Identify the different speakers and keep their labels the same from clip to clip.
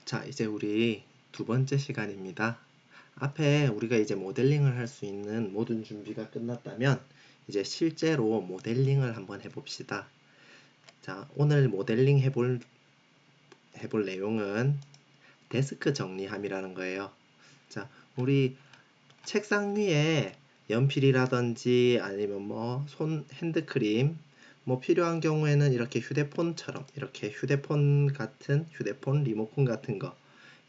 Speaker 1: 자, 이제 우리 두 번째 시간입니다. 앞에 우리가 이제 모델링을 할 수 있는 모든 준비가 끝났다면 이제 실제로 모델링을 한번 해봅시다. 자, 오늘 모델링 해볼 내용은 데스크 정리함이라는 거예요. 자, 우리 책상 위에 연필이라든지 아니면 핸드크림 필요한 경우에는 이렇게 휴대폰처럼 이렇게 휴대폰 리모컨 같은 거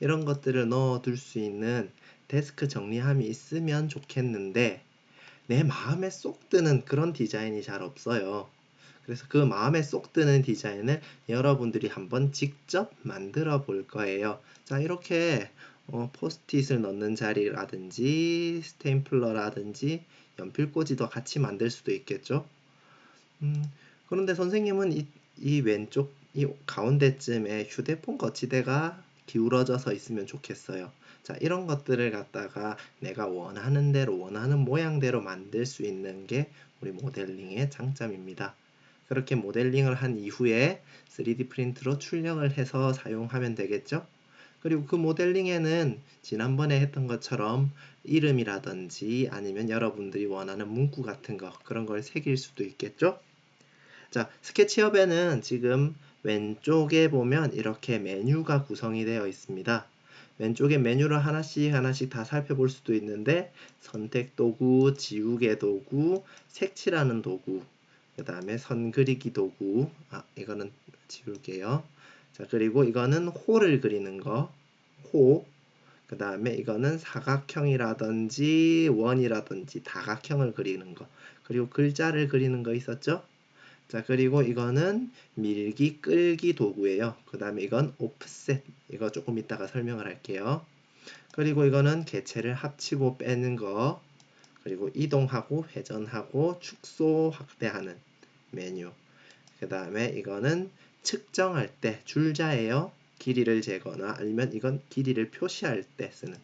Speaker 1: 이런 것들을 넣어둘 수 있는 데스크 정리함이 있으면 좋겠는데 내 마음에 쏙 드는 그런 디자인이 잘 없어요. 그래서 그 마음에 쏙 드는 디자인을 여러분들이 한번 직접 만들어 볼 거예요. 자, 이렇게 포스트잇을 넣는 자리라든지 스테이플러라든지 연필꽂이도 같이 만들 수도 있겠죠. 그런데 선생님은 이 왼쪽 이 가운데쯤에 휴대폰 거치대가 기울어져서 있으면 좋겠어요. 자, 이런 것들을 갖다가 내가 원하는 대로 원하는 모양대로 만들 수 있는 게 우리 모델링의 장점입니다. 그렇게 모델링을 한 이후에 3D 프린트로 출력을 해서 사용하면 되겠죠? 그리고 그 모델링에는 지난번에 했던 것처럼 이름이라든지 아니면 여러분들이 원하는 문구 같은 거 그런 걸 새길 수도 있겠죠? 자, 스케치업에는 지금 왼쪽에 보면 이렇게 메뉴가 구성이 되어 있습니다. 왼쪽에 메뉴를 하나씩 다 살펴볼 수도 있는데 선택 도구, 지우개 도구, 색칠하는 도구, 그 다음에 선 그리기 도구, 이거는 지울게요. 자, 그리고 이거는 호를 그리는 거, 호. 그 다음에 이거는 사각형이라든지 원이라든지 다각형을 그리는 거. 그리고 글자를 그리는 거 있었죠? 자, 그리고 이거는 밀기, 끌기 도구예요. 그 다음에 이건 오프셋. 이거 조금 이따가 설명을 할게요. 그리고 이거는 개체를 합치고 빼는 거. 그리고 이동하고 회전하고 축소, 확대하는 메뉴. 그 다음에 이거는 측정할 때 줄자예요. 길이를 재거나 아니면 이건 길이를 표시할 때 쓰는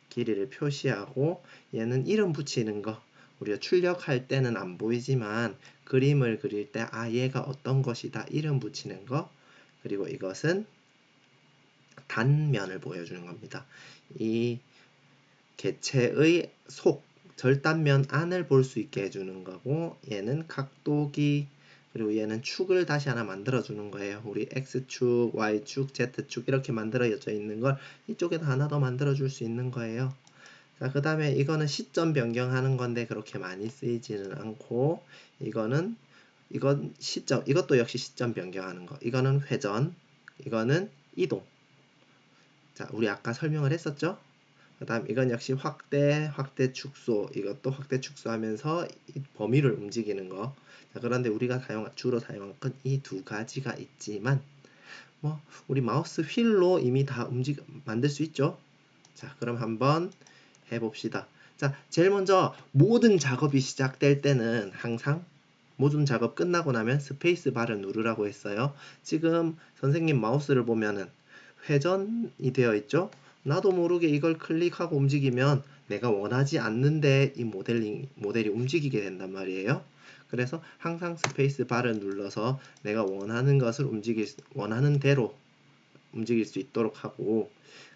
Speaker 1: 길이를 표시하고 얘는 이름 붙이는 거. 우리가 출력할 때는 안 보이지만 그림을 그릴 때 얘가 어떤 것이다 이름 붙이는 거. 그리고 이것은 단면을 보여주는 겁니다. 이 개체의 절단면 안을 볼 수 있게 해주는 거고 얘는 각도기 그리고 얘는 축을 다시 하나 만들어주는 거예요. 우리 X축, Y축, Z축 이렇게 만들어져 있는 걸 이쪽에다 하나 더 만들어줄 수 있는 거예요. 자, 그 다음에 이거는 시점 변경하는 건데 그렇게 많이 쓰이지는 않고 이건 시점, 이것도 역시 시점 변경하는 거. 이거는 회전, 이거는 이동. 자, 우리 아까 설명을 했었죠? 그 다음 이건 역시 확대 축소. 이것도 확대 축소하면서 이 범위를 움직이는 거. 자, 그런데 우리가 주로 사용한 건 이 두 가지가 있지만 우리 마우스 휠로 이미 다 만들 수 있죠? 자, 그럼 한번 해봅시다. 자, 제일 먼저 모든 작업이 시작될 때는 항상 모든 작업 끝나고 나면 스페이스 바를 누르라고 했어요. 지금 선생님 마우스를 보면은 회전이 되어 있죠? 나도 모르게 이걸 클릭하고 움직이면 내가 원하지 않는데 이 모델이 움직이게 된단 말이에요. 그래서 항상 스페이스 바를 눌러서 내가 원하는 대로 움직일 수 있도록 하고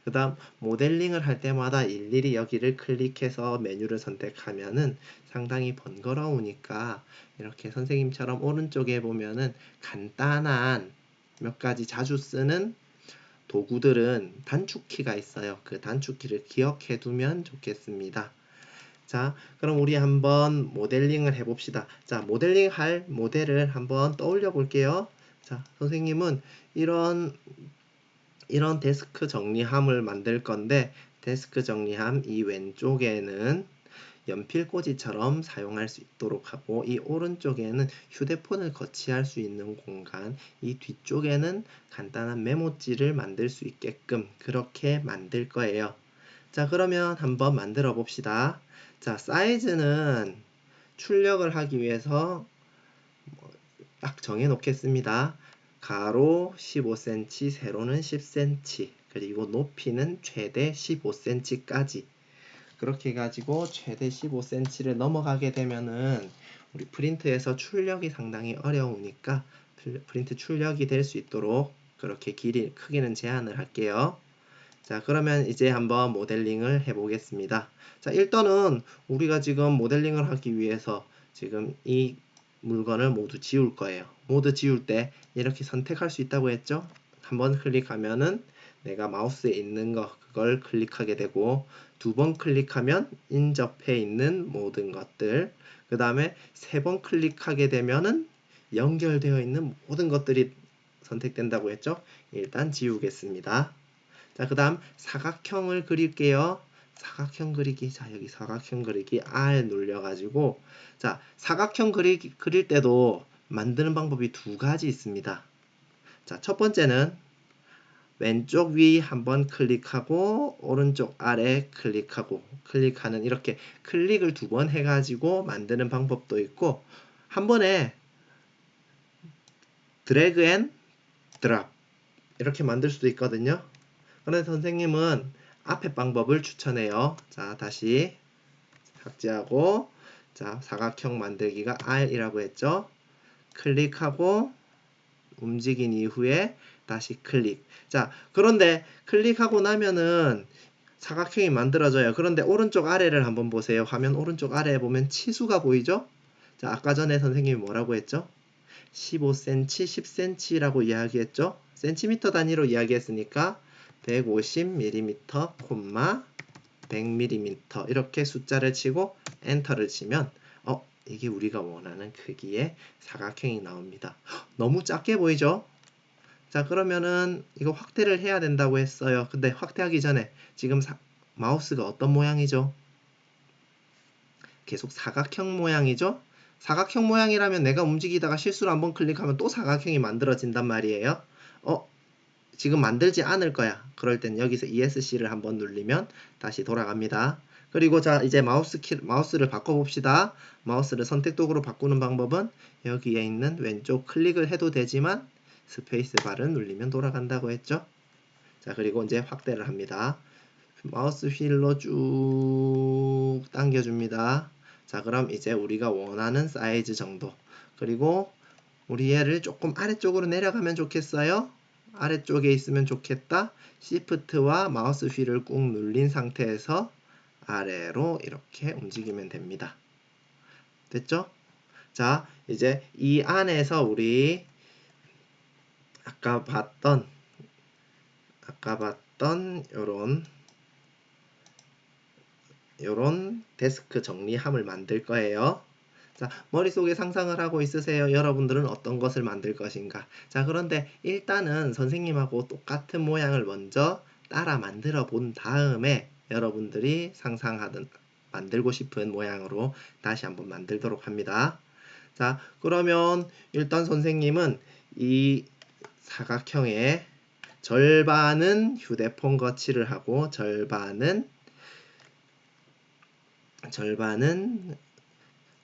Speaker 1: 그 다음 모델링을 할 때마다 일일이 여기를 클릭해서 메뉴를 선택하면은 상당히 번거로우니까 이렇게 선생님처럼 오른쪽에 보면은 간단한 몇 가지 자주 쓰는 도구들은 단축키가 있어요. 그 단축키를 기억해 두면 좋겠습니다. 자, 그럼 우리 한번 모델링을 해봅시다. 자, 모델링할 모델을 한번 떠올려 볼게요. 자, 선생님은 이런 데스크 정리함을 만들 건데 데스크 정리함 이 왼쪽에는 연필꽂이처럼 사용할 수 있도록 하고 이 오른쪽에는 휴대폰을 거치할 수 있는 공간 이 뒤쪽에는 간단한 메모지를 만들 수 있게끔 그렇게 만들 거예요. 자, 그러면 한번 만들어 봅시다. 자, 사이즈는 출력을 하기 위해서 딱 정해 놓겠습니다. 가로 15cm, 세로는 10cm, 그리고 높이는 최대 15cm까지. 그렇게 해가지고 최대 15cm를 넘어가게 되면은 우리 프린트에서 출력이 상당히 어려우니까 프린트 출력이 될 수 있도록 그렇게 크기는 제한을 할게요. 자, 그러면 이제 한번 모델링을 해 보겠습니다. 자, 일단은 우리가 지금 모델링을 하기 위해서 지금 이 물건을 모두 지울 거예요. 모두 지울 때 이렇게 선택할 수 있다고 했죠? 한번 클릭하면은 내가 마우스에 있는 거 그걸 클릭하게 되고, 두 번 클릭하면 인접해 있는 모든 것들, 그 다음에 세 번 클릭하게 되면은 연결되어 있는 모든 것들이 선택된다고 했죠? 일단 지우겠습니다. 자, 그 다음 사각형을 그릴게요. 사각형 그리기. 자, 여기 사각형 그리기 R 눌려가지고, 자, 사각형 그릴 때도 만드는 방법이 두 가지 있습니다. 자, 첫 번째는 왼쪽 위 한번 클릭하고 오른쪽 아래 클릭하는, 이렇게 클릭을 두 번 해가지고 만드는 방법도 있고, 한 번에 드래그 앤 드랍 이렇게 만들 수도 있거든요. 그런데 선생님은 앞에 방법을 추천해요. 자, 다시 삭제하고, 자, 사각형 만들기가 R이라고 했죠. 클릭하고 움직인 이후에 다시 클릭. 자, 그런데 클릭하고 나면은 사각형이 만들어져요. 그런데 오른쪽 아래를 한번 보세요. 화면 오른쪽 아래에 보면 치수가 보이죠? 자, 아까 전에 선생님이 뭐라고 했죠? 15cm, 10cm라고 이야기했죠? 센티미터 단위로 이야기했으니까 150mm, 100mm 이렇게 숫자를 치고 엔터를 치면 이게 우리가 원하는 크기의 사각형이 나옵니다. 너무 작게 보이죠? 자, 그러면은 이거 확대를 해야 된다고 했어요. 근데 확대하기 전에 지금 마우스가 어떤 모양이죠? 계속 사각형 모양이죠? 사각형 모양이라면 내가 움직이다가 실수로 한번 클릭하면 또 사각형이 만들어진단 말이에요. 지금 만들지 않을 거야. 그럴 땐 여기서 ESC를 한번 누르면 다시 돌아갑니다. 그리고 자, 이제 마우스를 바꿔봅시다. 마우스를 선택도구로 바꾸는 방법은 여기에 있는 왼쪽 클릭을 해도 되지만 스페이스 바를 누르면 돌아간다고 했죠. 자, 그리고 이제 확대를 합니다. 마우스 휠로 쭉 당겨줍니다. 자, 그럼 이제 우리가 원하는 사이즈 정도. 그리고 우리 얘를 조금 아래쪽으로 내려가면 좋겠어요. 아래쪽에 있으면 좋겠다. Shift와 마우스 휠을 꾹 눌린 상태에서 아래로 이렇게 움직이면 됩니다. 됐죠? 자, 이제 이 안에서 우리 아까 봤던 요런 데스크 정리함을 만들 거예요. 자, 머릿속에 상상을 하고 있으세요? 여러분들은 어떤 것을 만들 것인가? 자, 그런데 일단은 선생님하고 똑같은 모양을 먼저 따라 만들어 본 다음에 여러분들이 상상하던 만들고 싶은 모양으로 다시 한번 만들도록 합니다. 자, 그러면 일단 선생님은 이 사각형의 절반은 휴대폰 거치를 하고 절반은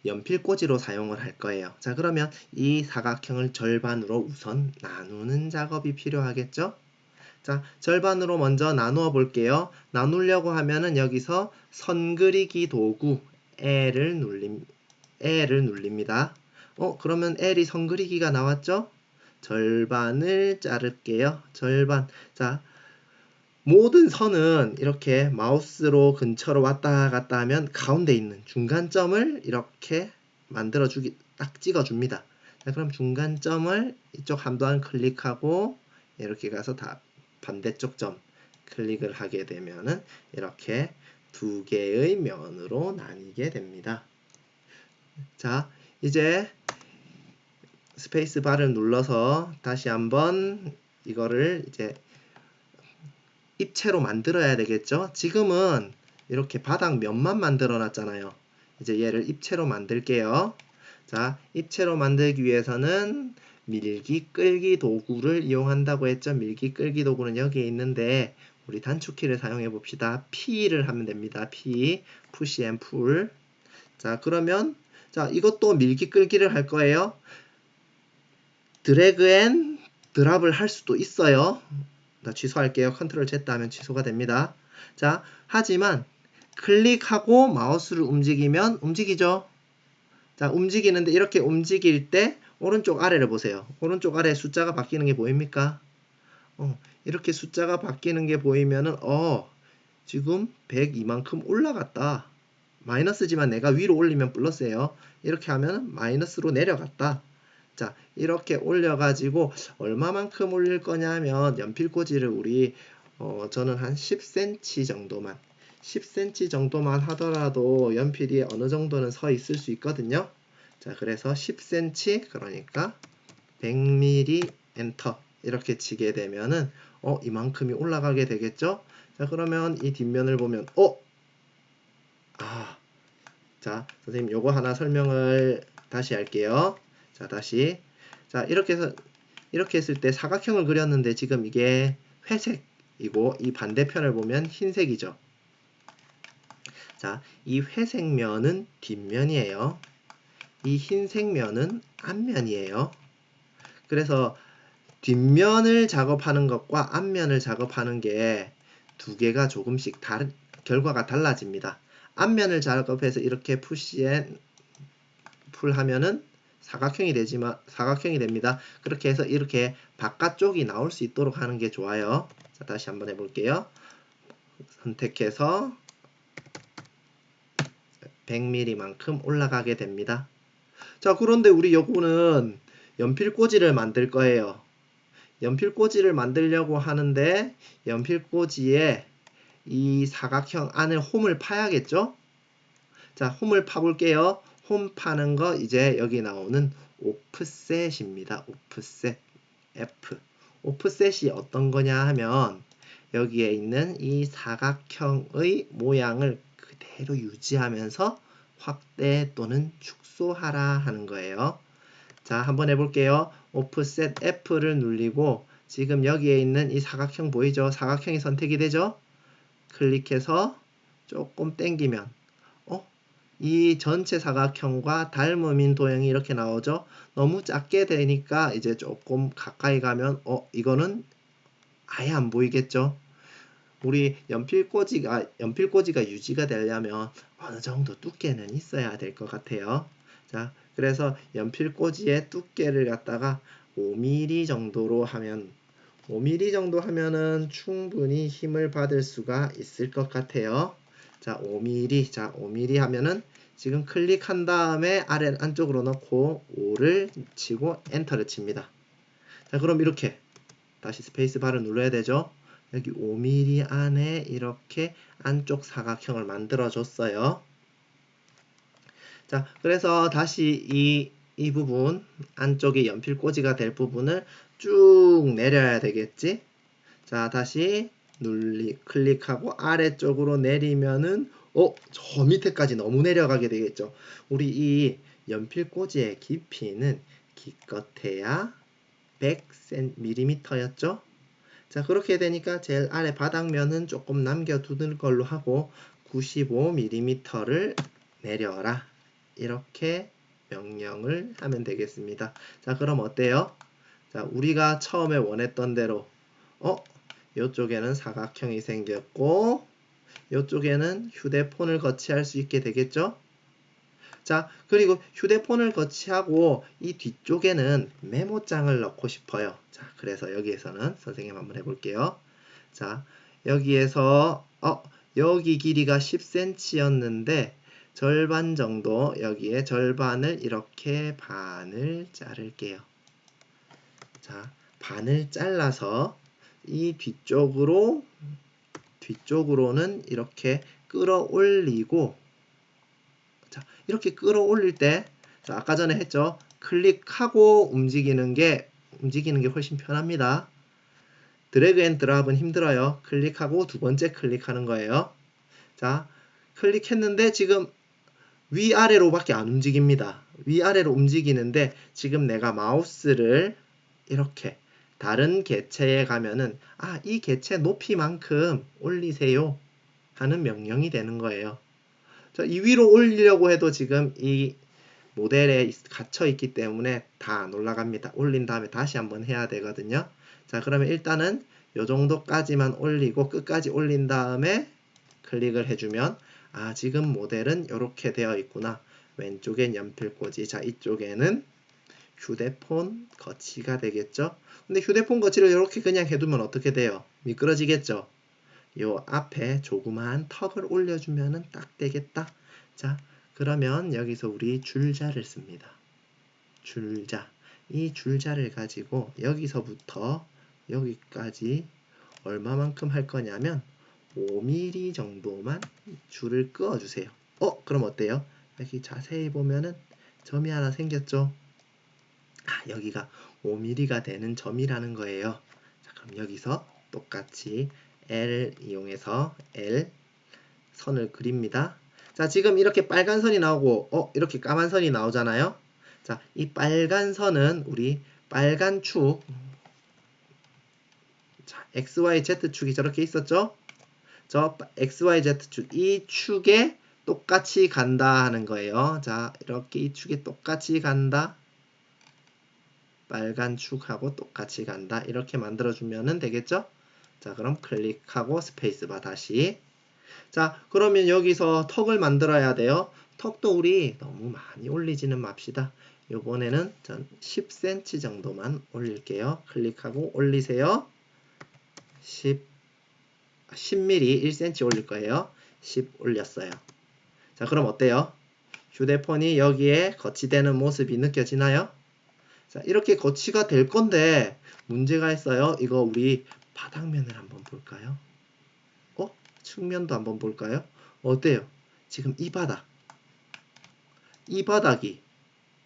Speaker 1: 연필꽂이로 사용을 할 거예요. 자, 그러면 이 사각형을 절반으로 우선 나누는 작업이 필요하겠죠? 자, 절반으로 먼저 나누어 볼게요. 나누려고 하면은 여기서 선 그리기 도구 L을 눌립니다. 그러면 L이 선 그리기가 나왔죠? 절반을 자를게요. 절반. 자, 모든 선은 이렇게 마우스로 근처로 왔다 갔다 하면 가운데 있는 중간점을 이렇게 만들어주기, 딱 찍어줍니다. 자, 그럼 중간점을 이쪽 한번 클릭하고 이렇게 가서 다 반대쪽 점 클릭을 하게 되면은 이렇게 두 개의 면으로 나뉘게 됩니다. 자, 이제 스페이스 바를 눌러서 다시 한번 이거를 이제 입체로 만들어야 되겠죠? 지금은 이렇게 바닥 면만 만들어 놨잖아요. 이제 얘를 입체로 만들게요. 자, 입체로 만들기 위해서는 밀기 끌기 도구를 이용한다고 했죠. 밀기 끌기 도구는 여기에 있는데 우리 단축키를 사용해 봅시다. P를 하면 됩니다. P, Push and Pull. 자, 그러면 자, 이것도 밀기 끌기를 할 거예요. 드래그 앤 드랍을 할 수도 있어요. 나 취소할게요. 컨트롤 Z 하면 취소가 됩니다. 자, 하지만 클릭하고 마우스를 움직이면 움직이죠. 자, 움직이는데 이렇게 움직일 때 오른쪽 아래를 보세요. 오른쪽 아래 숫자가 바뀌는 게 보입니까? 이렇게 숫자가 바뀌는 게 보이면은 지금 102만큼 올라갔다. 마이너스지만 내가 위로 올리면 플러스예요. 이렇게 하면 마이너스로 내려갔다. 자, 이렇게 올려가지고 얼마만큼 올릴 거냐면 연필꽂이를 우리 저는 한 10cm 정도만 10cm 정도만 하더라도 연필이 어느 정도는 서 있을 수 있거든요. 자, 그래서 10cm 그러니까 100mm 엔터 이렇게 치게 되면은 이만큼이 올라가게 되겠죠. 자, 그러면 이 뒷면을 보면 자, 선생님 요거 하나 설명을 다시 할게요. 자, 다시. 자, 이렇게 했을 때 사각형을 그렸는데 지금 이게 회색이고 이 반대편을 보면 흰색이죠. 자, 이 회색 면은 뒷면이에요. 이 흰색 면은 앞면이에요. 그래서 뒷면을 작업하는 것과 앞면을 작업하는 게 두 개가 조금씩 다른 결과가 달라집니다. 앞면을 작업해서 이렇게 풀하면은 사각형이 됩니다. 그렇게 해서 이렇게 바깥쪽이 나올 수 있도록 하는 게 좋아요. 자, 다시 한번 해볼게요. 선택해서 100mm만큼 올라가게 됩니다. 자, 그런데 우리 요거는 연필꽂이를 만들 거예요. 연필꽂이를 만들려고 하는데 연필꽂이에 이 사각형 안에 홈을 파야겠죠? 자, 홈을 파볼게요. 홈 파는 거 이제 여기 나오는 오프셋입니다. 오프셋 F. 오프셋이 어떤 거냐 하면 여기에 있는 이 사각형의 모양을 그대로 유지하면서 확대 또는 축소하라 하는 거예요. 자, 한번 해볼게요. 오프셋 F를 누르고 지금 여기에 있는 이 사각형 보이죠? 사각형이 선택이 되죠? 클릭해서 조금 당기면 이 전체 사각형과 닮음인 도형이 이렇게 나오죠? 너무 작게 되니까 이제 조금 가까이 가면 이거는 아예 안 보이겠죠? 우리 연필꽂이가 유지가 되려면 어느 정도 두께는 있어야 될 것 같아요. 자, 그래서 연필꽂이의 두께를 갖다가 5mm 정도로 하면 5mm 정도 하면은 충분히 힘을 받을 수가 있을 것 같아요. 자, 5mm. 자, 5mm 하면은 지금 클릭한 다음에 아래 안쪽으로 넣고 5를 치고 엔터를 칩니다. 자, 그럼 이렇게 다시 스페이스 바를 눌러야 되죠. 여기 5mm 안에 이렇게 안쪽 사각형을 만들어 줬어요. 자, 그래서 다시 이 부분 안쪽에 연필꽂이가 될 부분을 쭉 내려야 되겠지. 자, 다시 클릭하고 아래쪽으로 내리면은 저 밑에까지 너무 내려가게 되겠죠. 우리 이 연필꽂이의 깊이는 기껏해야 100mm였죠. 자, 그렇게 되니까 제일 아래 바닥면은 조금 남겨두는 걸로 하고 95mm를 내려라. 이렇게 명령을 하면 되겠습니다. 자, 그럼 어때요? 자, 우리가 처음에 원했던 대로 이쪽에는 사각형이 생겼고 이쪽에는 휴대폰을 거치할 수 있게 되겠죠? 자, 그리고 휴대폰을 거치하고 이 뒤쪽에는 메모장을 넣고 싶어요. 자, 그래서 여기에서는 선생님 한번 해볼게요. 자, 여기에서 여기 길이가 10cm였는데 절반 정도 여기에 절반을 이렇게 반을 자를게요. 자, 반을 잘라서 이 뒤쪽으로는 이렇게 끌어올리고 자, 이렇게 끌어올릴 때 자, 아까 전에 했죠. 클릭하고 움직이는 게 훨씬 편합니다. 드래그 앤 드랍은 힘들어요. 클릭하고 두 번째 클릭하는 거예요. 자, 클릭했는데 지금 위아래로밖에 안 움직입니다. 위아래로 움직이는데 지금 내가 마우스를 이렇게 다른 개체에 가면은 이 개체 높이만큼 올리세요 하는 명령이 되는 거예요. 자, 이 위로 올리려고 해도 지금 이 모델에 갇혀 있기 때문에 다 안 올라갑니다. 올린 다음에 다시 한번 해야 되거든요. 자, 그러면 일단은 요 정도까지만 올리고 끝까지 올린 다음에 클릭을 해주면 지금 모델은 이렇게 되어 있구나. 왼쪽엔 연필꽂이, 자, 이쪽에는 휴대폰 거치가 되겠죠. 근데 휴대폰 거치를 이렇게 그냥 해두면 어떻게 돼요? 미끄러지겠죠. 요 앞에 조그마한 턱을 올려주면 딱 되겠다. 자, 그러면 여기서 우리 줄자를 씁니다. 줄자. 이 줄자를 가지고 여기서부터 여기까지 얼마만큼 할 거냐면 5mm 정도만 줄을 그어주세요. 그럼 어때요? 여기 자세히 보면은 점이 하나 생겼죠? 여기가 5mm가 되는 점이라는 거예요. 자, 그럼 여기서 똑같이 L 이용해서 L 선을 그립니다. 자, 지금 이렇게 빨간 선이 나오고 이렇게 까만 선이 나오잖아요. 자, 이 빨간 선은 우리 빨간 축, 자, XYZ축이 저렇게 있었죠? 저 XYZ축, 이 축에 똑같이 간다 하는 거예요. 자, 이렇게 이 축에 똑같이 간다. 빨간 축하고 똑같이 간다. 이렇게 만들어주면 되겠죠? 자, 그럼 클릭하고 스페이스바 다시. 자, 그러면 여기서 턱을 만들어야 돼요. 턱도 우리 너무 많이 올리지는 맙시다. 요번에는 전 10cm 정도만 올릴게요. 클릭하고 올리세요. 10mm 1cm 올릴 거예요. 10 올렸어요. 자, 그럼 어때요? 휴대폰이 여기에 거치되는 모습이 느껴지나요? 자, 이렇게 거치가 될 건데 문제가 있어요. 이거 우리 바닥면을 한번 볼까요? 측면도 한번 볼까요? 어때요? 지금 이 바닥이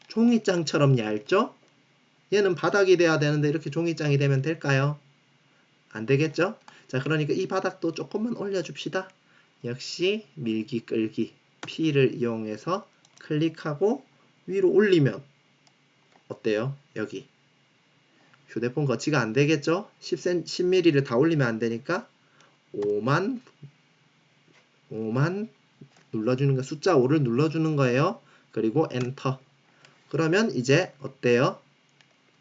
Speaker 1: 종이장처럼 얇죠? 얘는 바닥이 돼야 되는데 이렇게 종이장이 되면 될까요? 안 되겠죠? 자, 그러니까 이 바닥도 조금만 올려줍시다. 역시 밀기 끌기 P를 이용해서 클릭하고 위로 올리면 어때요? 여기 휴대폰 거치가 안 되겠죠? 10mm를 다 올리면 안 되니까 5만 눌러주는 거, 숫자 5를 눌러주는 거예요. 그리고 엔터. 그러면 이제 어때요?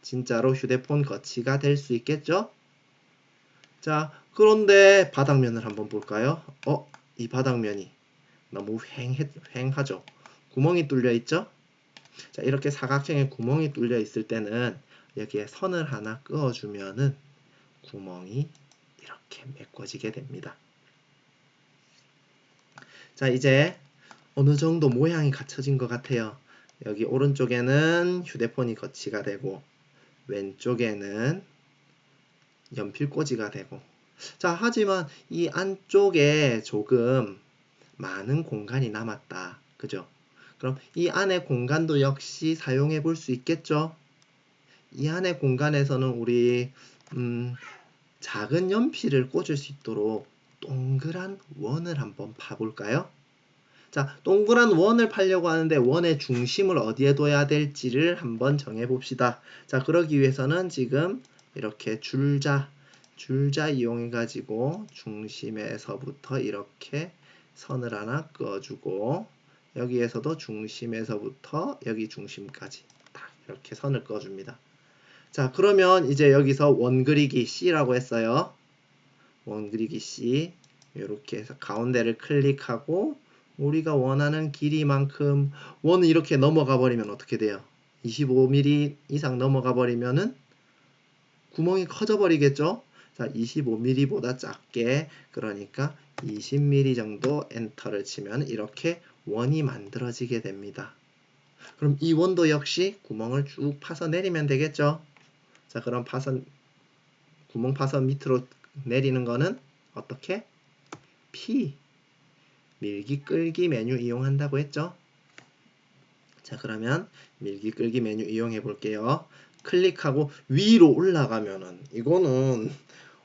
Speaker 1: 진짜로 휴대폰 거치가 될 수 있겠죠? 자, 그런데 바닥면을 한번 볼까요? 이 바닥면이 너무 휑하죠? 구멍이 뚫려 있죠? 자, 이렇게 사각형에 구멍이 뚫려 있을 때는 여기에 선을 하나 그어주면은 구멍이 이렇게 메꿔지게 됩니다. 자, 이제 어느 정도 모양이 갖춰진 것 같아요. 여기 오른쪽에는 휴대폰이 거치가 되고 왼쪽에는 연필꽂이가 되고. 자, 하지만 이 안쪽에 조금 많은 공간이 남았다. 그죠? 그럼 이 안의 공간도 역시 사용해 볼 수 있겠죠? 이 안의 공간에서는 우리 작은 연필을 꽂을 수 있도록 동그란 원을 한번 파볼까요? 자, 동그란 원을 파려고 하는데 원의 중심을 어디에 둬야 될지를 한번 정해봅시다. 자, 그러기 위해서는 지금 이렇게 줄자 이용해가지고 중심에서부터 이렇게 선을 하나 그어주고 여기에서도 중심에서부터 여기 중심까지 딱 이렇게 선을 그어줍니다. 자, 그러면 이제 여기서 원 그리기 C라고 했어요. 원 그리기 C 이렇게 해서 가운데를 클릭하고 우리가 원하는 길이만큼 원을 이렇게 넘어가 버리면 어떻게 돼요? 25mm 이상 넘어가 버리면은 구멍이 커져 버리겠죠? 자, 25mm보다 작게, 그러니까 20mm 정도 엔터를 치면 이렇게 원이 만들어지게 됩니다. 그럼 이 원도 역시 구멍을 쭉 파서 내리면 되겠죠? 자, 그럼 구멍 파서 밑으로 내리는 거는 어떻게? P 밀기 끌기 메뉴 이용한다고 했죠? 자, 그러면 밀기 끌기 메뉴 이용해 볼게요. 클릭하고 위로 올라가면은 이거는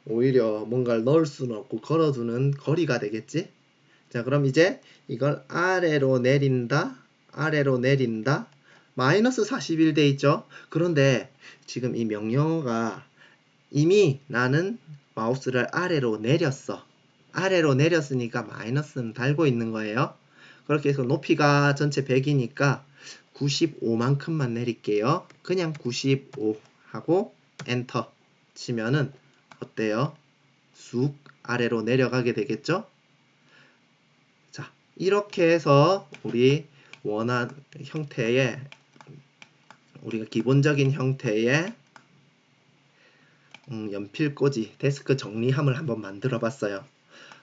Speaker 1: 오히려 뭔가를 넣을 수는 없고 걸어두는 거리가 되겠지? 자, 그럼 이제 이걸 아래로 내린다. 마이너스 41 돼 있죠? 그런데 지금 이 명령어가 이미 나는 마우스를 아래로 내렸어. 아래로 내렸으니까 마이너스는 달고 있는 거예요. 그렇게 해서 높이가 전체 100이니까 95만큼만 내릴게요. 그냥 95 하고 엔터 치면은 어때요? 쑥 아래로 내려가게 되겠죠? 자, 이렇게 해서 우리 원하는 형태의 우리가 기본적인 형태의 연필꽂이 데스크 정리함을 한번 만들어 봤어요.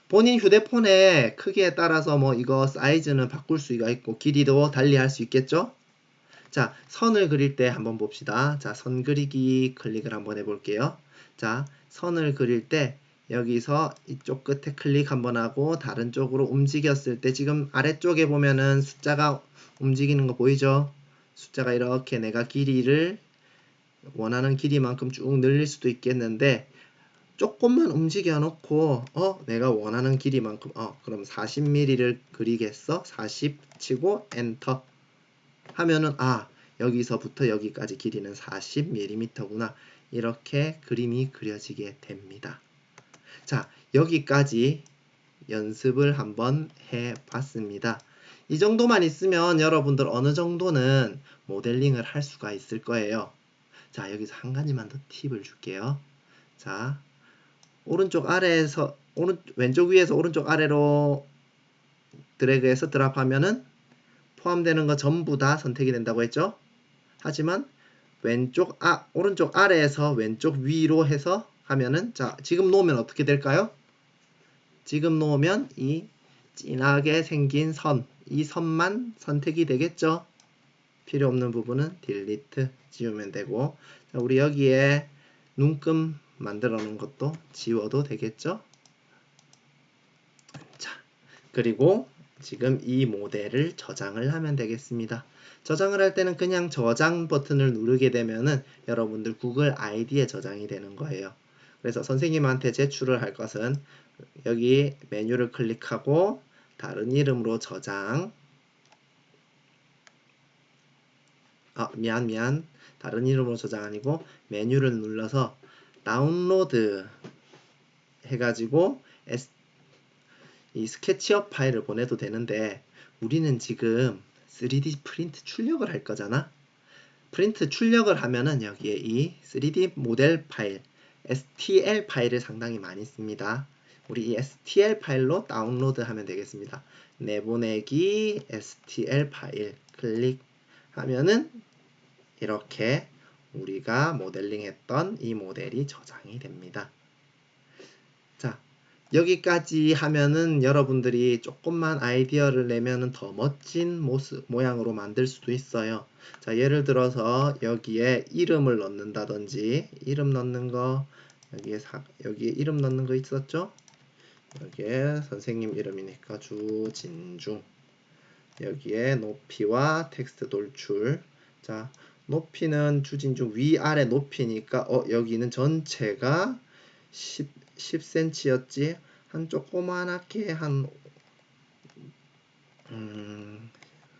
Speaker 1: 본인 휴대폰의 크기에 따라서 뭐 이거 사이즈는 바꿀 수가 있고 길이도 달리 할 수 있겠죠? 자, 선을 그릴 때 한번 봅시다. 자, 선 그리기 클릭을 한번 해볼게요. 자, 선을 그릴 때 여기서 이쪽 끝에 클릭 한번 하고 다른 쪽으로 움직였을 때 지금 아래쪽에 보면은 숫자가 움직이는 거 보이죠? 숫자가 이렇게 내가 길이를 원하는 길이만큼 쭉 늘릴 수도 있겠는데 조금만 움직여 놓고 내가 원하는 길이만큼 그럼 40mm를 그리겠어? 40 치고 엔터 하면은 여기서부터 여기까지 길이는 40mm구나. 이렇게 그림이 그려지게 됩니다. 자, 여기까지 연습을 한번 해봤습니다. 이 정도만 있으면 여러분들 어느 정도는 모델링을 할 수가 있을 거예요. 자, 여기서 한 가지만 더 팁을 줄게요. 자, 오른쪽 아래에서 왼쪽 위에서 오른쪽 아래로 드래그해서 드랍하면은 포함되는 거 전부 다 선택이 된다고 했죠? 하지만 오른쪽 아래에서 왼쪽 위로 해서 하면은 자, 지금 놓으면 어떻게 될까요? 지금 놓으면 이 진하게 생긴 이 선만 선택이 되겠죠? 필요 없는 부분은 딜리트 지우면 되고 자, 우리 여기에 눈금 만들어 놓은 것도 지워도 되겠죠? 자, 그리고 지금 이 모델을 저장을 하면 되겠습니다. 저장을 할 때는 그냥 저장 버튼을 누르게 되면은 여러분들 구글 아이디에 저장이 되는 거예요. 그래서 선생님한테 제출을 할 것은 여기 메뉴를 클릭하고 다른 이름으로 저장 미안 다른 이름으로 저장 아니고 메뉴를 눌러서 다운로드 해가지고 이 스케치업 파일을 보내도 되는데 우리는 지금 3D 프린트 출력을 할 거잖아. 프린트 출력을 하면은 여기에 이 3D 모델 파일 STL 파일을 상당히 많이 씁니다. 우리 이 STL 파일로 다운로드 하면 되겠습니다. 내보내기 STL 파일 클릭하면은 이렇게 우리가 모델링 했던 이 모델이 저장이 됩니다. 자, 여기까지 하면은 여러분들이 조금만 아이디어를 내면은 더 멋진 모양으로 만들 수도 있어요. 자, 예를 들어서 여기에 이름을 넣는다든지 이름 넣는 거 여기에 이름 넣는 거 있었죠? 여기에 선생님 이름이니까 주진중 여기에 높이와 텍스트 돌출 자, 높이는 주진중 위아래 높이니까 여기는 전체가 10cm였지 한 조그만하게 한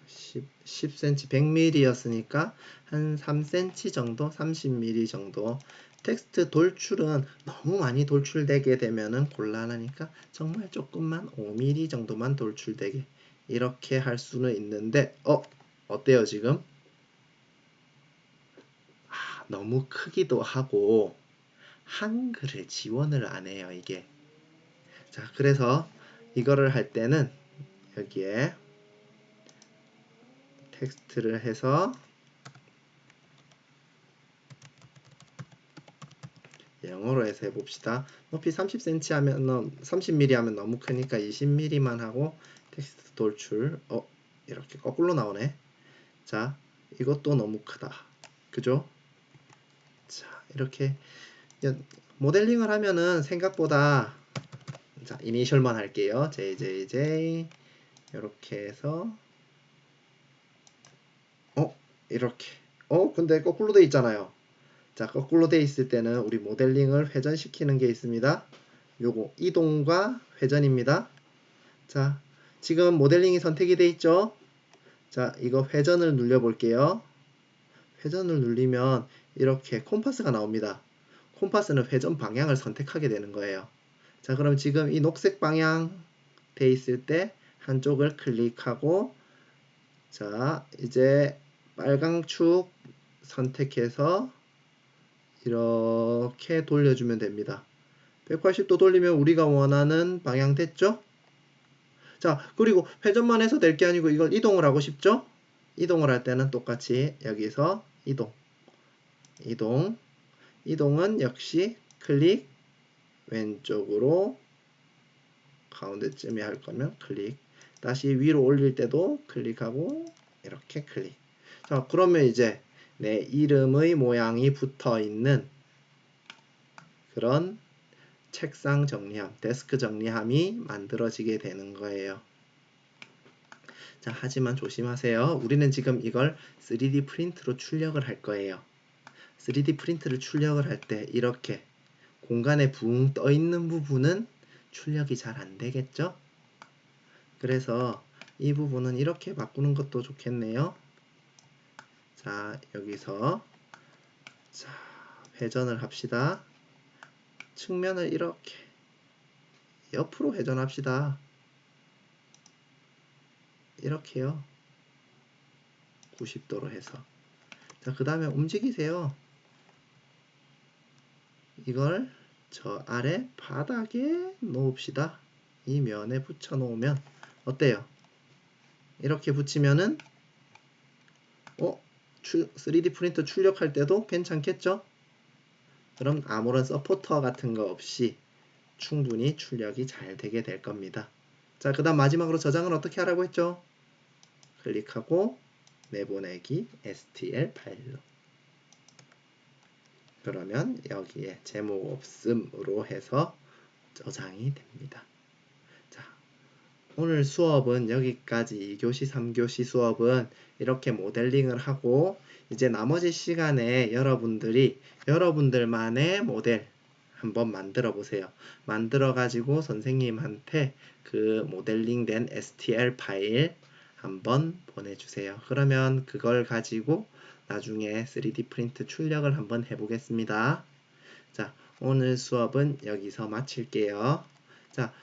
Speaker 1: 10cm 100mm였으니까 한 3cm 정도 30mm 정도 텍스트 돌출은 너무 많이 돌출되게 되면은 곤란하니까 정말 조금만 5mm 정도만 돌출되게 이렇게 할 수는 있는데 어때요 지금? 너무 크기도 하고 한글을 지원을 안 해요 이게. 자, 그래서 이거를 할 때는 여기에 텍스트를 해서 영어로 해서 해봅시다. 높이 30cm 하면 30mm 하면 너무 크니까 20mm만 하고 텍스트 돌출 이렇게 거꾸로 나오네. 자, 이것도 너무 크다. 그죠? 자, 이렇게 모델링을 하면은 생각보다 자, 이니셜만 할게요. JJJ 이렇게 해서 이렇게 근데 거꾸로 돼 있잖아요. 자, 거꾸로 돼 있을 때는 우리 모델링을 회전시키는 게 있습니다. 요거 이동과 회전입니다. 자, 지금 모델링이 선택이 돼 있죠? 자, 이거 회전을 눌려 볼게요. 회전을 누르면 이렇게 콤파스가 나옵니다. 콤파스는 회전 방향을 선택하게 되는 거예요. 자, 그럼 지금 이 녹색 방향 돼 있을 때 한쪽을 클릭하고 자, 이제 빨강 축 선택해서 이렇게 돌려주면 됩니다. 180도 돌리면 우리가 원하는 방향 됐죠? 자, 그리고 회전만 해서 될 게 아니고 이걸 이동을 하고 싶죠? 이동을 할 때는 똑같이 여기서 이동은 역시 클릭 왼쪽으로 가운데쯤에 할 거면 클릭, 다시 위로 올릴 때도 클릭하고 이렇게 클릭. 자, 그러면 이제 내 이름의 모양이 붙어 있는 그런 책상 정리함, 데스크 정리함이 만들어지게 되는 거예요. 자, 하지만 조심하세요. 우리는 지금 이걸 3D 프린트로 출력을 할 거예요. 3D 프린트를 출력을 할 때 이렇게 공간에 붕 떠 있는 부분은 출력이 잘 안 되겠죠? 그래서 이 부분은 이렇게 바꾸는 것도 좋겠네요. 자, 여기서 자, 회전을 합시다. 측면을 이렇게 옆으로 회전합시다. 이렇게요. 90도로 해서. 자, 그 다음에 움직이세요. 이걸 저 아래 바닥에 놓읍시다. 이 면에 붙여 놓으면 어때요? 이렇게 붙이면은 3D 프린터 출력할 때도 괜찮겠죠? 그럼 아무런 서포터 같은 거 없이 충분히 출력이 잘 되게 될 겁니다. 자, 그 다음 마지막으로 저장은 어떻게 하라고 했죠? 클릭하고 내보내기 STL 파일로. 그러면 여기에 제목 없음으로 해서 저장이 됩니다. 자, 오늘 수업은 여기까지. 2교시, 3교시 수업은 이렇게 모델링을 하고 이제 나머지 시간에 여러분들이 여러분들만의 모델 한번 만들어 보세요. 만들어 가지고 선생님한테 그 모델링 된 STL 파일 한번 보내주세요. 그러면 그걸 가지고 나중에 3D 프린트 출력을 한번 해보겠습니다. 자, 오늘 수업은 여기서 마칠게요. 자,